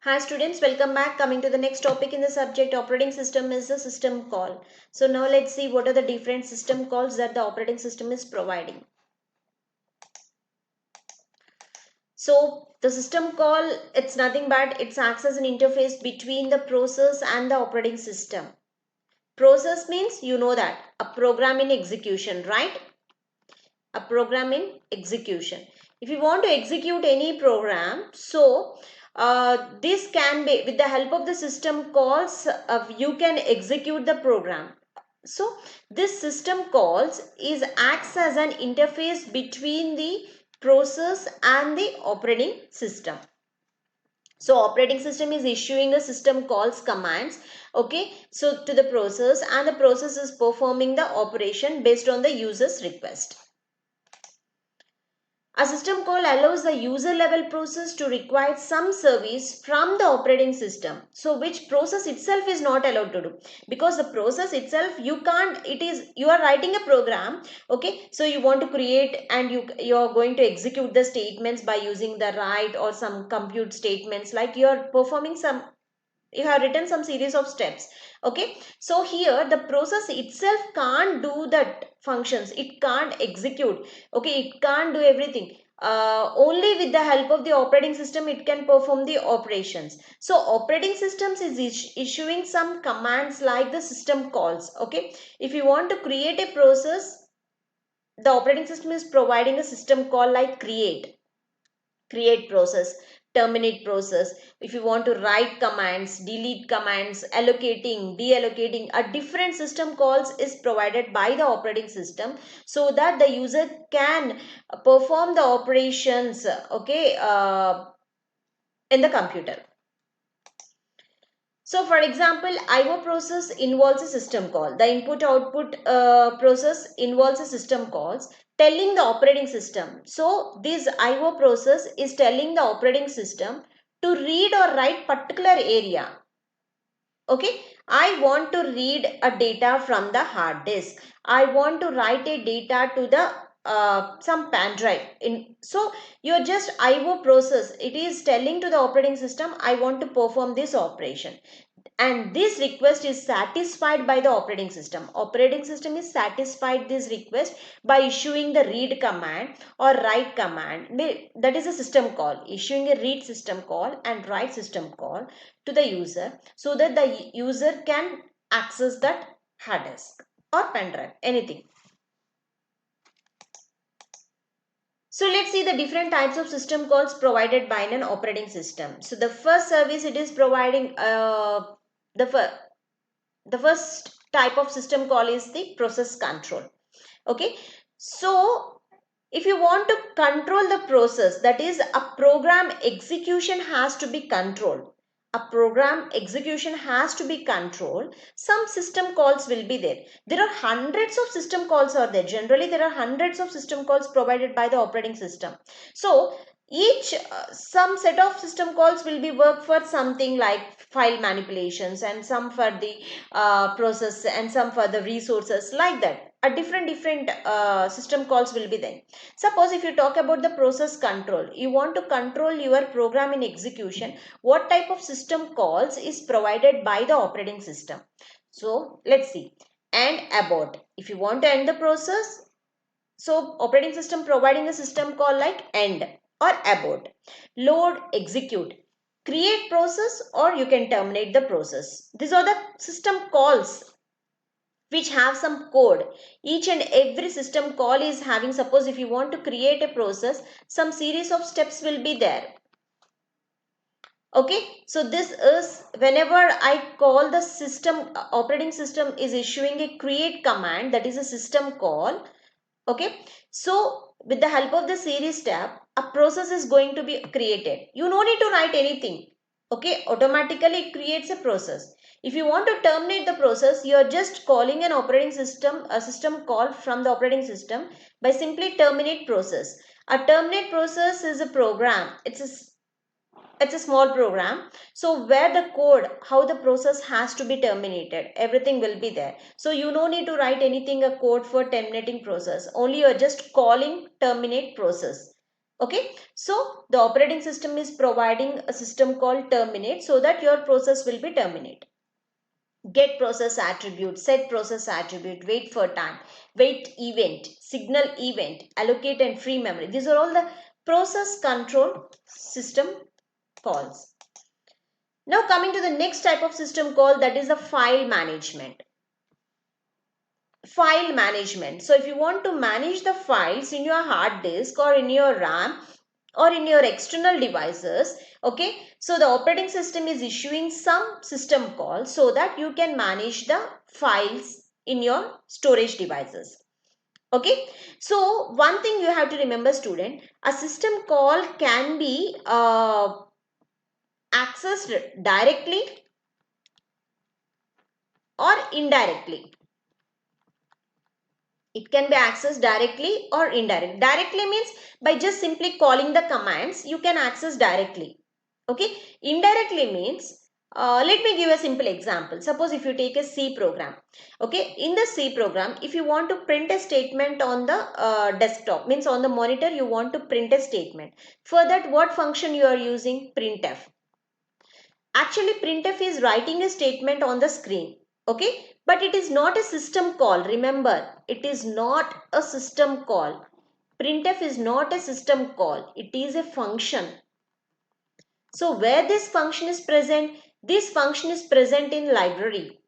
Hi students, welcome back. Coming to the next topic in the subject, operating system is the system call. So now let's see what are the different system calls that the operating system is providing. So the system call, it's nothing but it acts as an interface between the process and the operating system. Process means you know that a program in execution, right? A program in execution. If you want to execute any program, so this can be with the help of the system calls, you can execute the program. So this system calls is acts as an interface between the process and the operating system. So operating system is issuing a system calls commands, okay, so to the process, and the process is performing the operation based on the user's request. A system call allows the user level process to require some service from the operating system. So which process itself is not allowed to do, because the process itself you can't, it is, you are writing a program, okay, so you want to create and you are going to execute the statements by using the write or some compute statements, like you are performing some, you have written some series of steps, okay. So here the process itself can't do that functions, it can't execute, okay, it can't do everything. Only with the help of the operating system it can perform the operations. So operating systems is issuing some commands like the system calls, okay. If you want to create a process, the operating system is providing a system call like create process, terminate process. If you want to write commands, delete commands, allocating, deallocating, a different system calls is provided by the operating system, so that the user can perform the operations, okay, in the computer. So for example, IO process involves a system call. The input output process involves a system calls telling the operating system. So this IO process is telling the operating system to read or write particular area. Okay, I want to read a data from the hard disk. I want to write a data to the some pen drive. So your just IO process, it is telling to the operating system, I want to perform this operation, and this request is satisfied by the operating system. Operating system is satisfied this request by issuing the read command or write command. That is a system call, issuing a read system call and write system call to the user, so that the user can access that hard disk or pen drive, anything. So let's see the different types of system calls provided by an operating system. So the first service it is providing, the first the first type of system call is the process control, okay. So if you want to control the process, that is a program execution has to be controlled, a program execution has to be controlled, some system calls will be there. There are hundreds of system calls are there, generally there are hundreds of system calls provided by the operating system. So each some set of system calls will be work for something like file manipulations, and some for the process, and some for the resources, like that a different system calls will be there. Suppose if you talk about the process control, you want to control your program in execution, what type of system calls is provided by the operating system? So let's see. And abort, if you want to end the process, so operating system providing a system call like end or abort. Load, execute, create process, or you can terminate the process. These are the system calls which have some code. Each and every system call is having, suppose if you want to create a process, some series of steps will be there, okay. So this is whenever I call the system, operating system is issuing a create command, that is a system call, okay. So with the help of the series step, a process is going to be created, you no need to write anything, okay, automatically it creates a process. If you want to terminate the process, you are just calling an operating system, a system call from the operating system by simply terminate process. A terminate process is a program, it's a small program, so where the code how the process has to be terminated, everything will be there. So you no need to write anything, a code for terminating process, only you are just calling terminate process. Okay, so the operating system is providing a system called terminate so that your process will be terminate. Get process attribute, set process attribute, wait for time, wait event, signal event, allocate and free memory. These are all the process control system calls. Now coming to the next type of system call, that is the file management. File management. So if you want to manage the files in your hard disk or in your RAM or in your external devices, okay, so the operating system is issuing some system call so that you can manage the files in your storage devices. Okay, so one thing you have to remember, student, a system call can be accessed directly or indirectly. It can be accessed directly or indirectly. Directly means by just simply calling the commands, you can access directly. Okay. Indirectly means, let me give a simple example. Suppose if you take a C program. Okay. In the C program, if you want to print a statement on the desktop, means on the monitor, you want to print a statement. For that, what function you are using? Printf. Actually, printf is writing a statement on the screen. Okay, but it is not a system call. Remember, it is not a system call. Printf is not a system call. It is a function. So where this function is present? This function is present in library.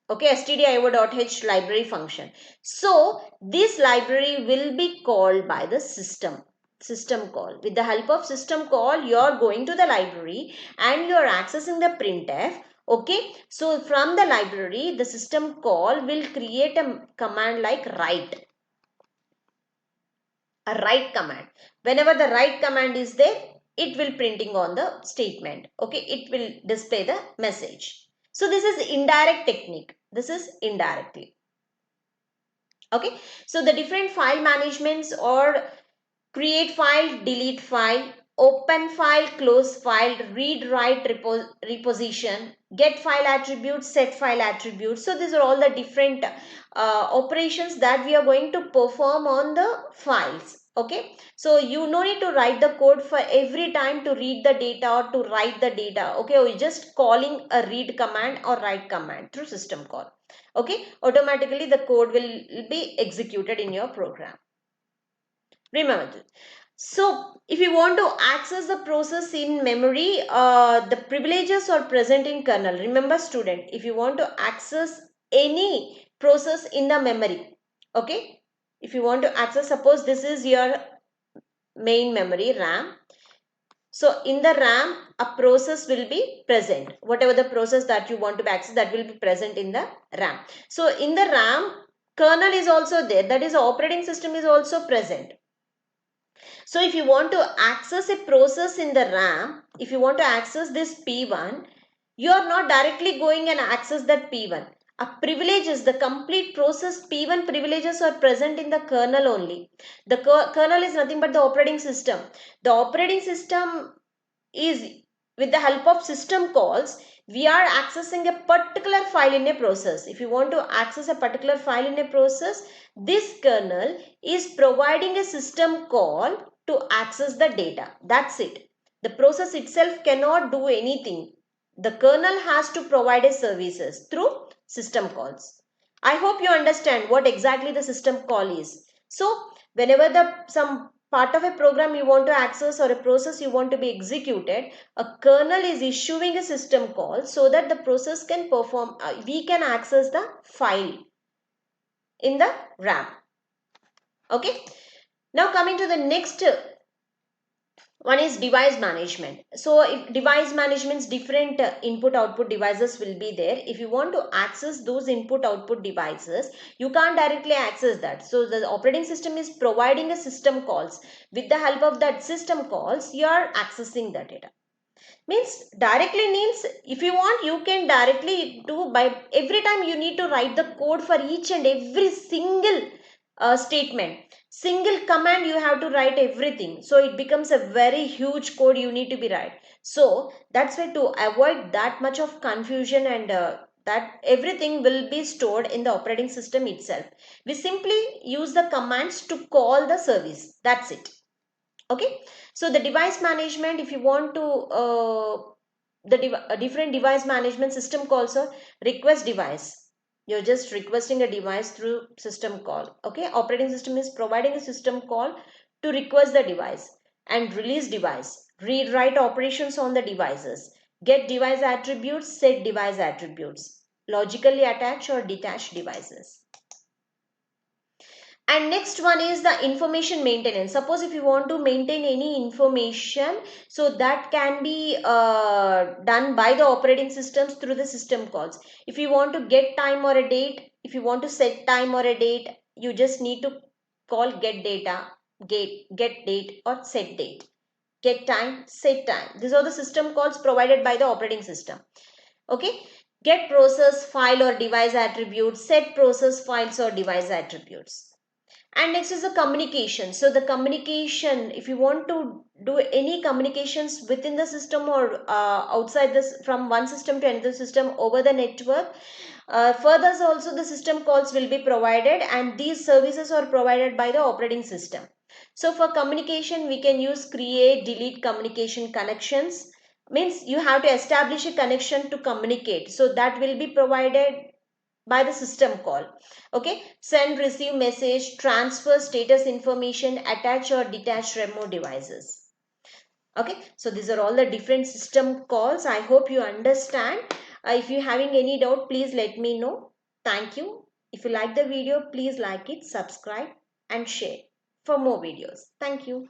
Okay, stdio.h library function. So this library will be called by the system call. With the help of system call, you are going to the library and you are accessing the printf. Okay, so from the library, the system call will create a command like write. A write command. Whenever the write command is there, it will printing on the statement. Okay, it will display the message. So this is indirect technique. This is indirectly. Okay, so the different file managements or create file, delete file, open file, close file, read, write, reposition, get file attributes, set file attributes. So these are all the different operations that we are going to perform on the files. Okay, so you no need to write the code for every time to read the data or to write the data. Okay, we're just calling a read command or write command through system call. Okay, automatically the code will be executed in your program. Remember this. So if you want to access the process in memory, the privileges are present in kernel. Remember, student, if you want to access any process in the memory, okay, if you want to access, suppose this is your main memory RAM. So in the RAM, a process will be present. Whatever the process that you want to access, that will be present in the RAM. So in the RAM, kernel is also there. That is, operating system is also present. So if you want to access a process in the RAM, if you want to access this P1, you are not directly going and access that P1. A privileges, the complete process P1 privileges are present in the kernel only. The kernel is nothing but the operating system. The operating system is, with the help of system calls, we are accessing a particular file in a process. If you want to access a particular file in a process, this kernel is providing a system call to access the data. That's it. The process itself cannot do anything. The kernel has to provide a services through system calls. I hope you understand what exactly the system call is. So whenever some part of a program you want to access or a process you want to be executed, a kernel is issuing a system call so that the process can perform, we can access the file in the RAM. Okay. Now coming to the next one is device management. So if device management's different input output devices will be there. If you want to access those input output devices, you can't directly access that. So the operating system is providing a system calls. With the help of that system calls, you are accessing the data. Means directly means if you want, you can directly do by every time you need to write the code for each and every single statement, single command you have to write everything, so it becomes a very huge code you need to be write. So that's why, to avoid that much of confusion and that everything will be stored in the operating system itself, we simply use the commands to call the service. That's it. Okay, so the device management, if you want to different device management system calls are request device. You're just requesting a device through system call. Okay, operating system is providing a system call to request the device. And release device, read write operations on the devices, get device attributes, set device attributes, logically attach or detach devices. And next one is the information maintenance. Suppose if you want to maintain any information, so that can be done by the operating systems through the system calls. If you want to get time or a date, if you want to set time or a date, you just need to call get data, get date or set date. Get time, set time. These are the system calls provided by the operating system. Okay. Get process, file or device attributes, set process, files or device attributes. And next is the communication. So the communication, if you want to do any communications within the system or outside this, from one system to another system over the network, further also the system calls will be provided, and these services are provided by the operating system. So for communication we can use create, delete communication connections. Means you have to establish a connection to communicate, so that will be provided by the system call. Okay, send, receive message, transfer status information, attach or detach, remove devices. Okay, so these are all the different system calls. I hope you understand. If you having any doubt, please let me know. Thank you. If you like the video, please like it, subscribe and share for more videos. Thank you.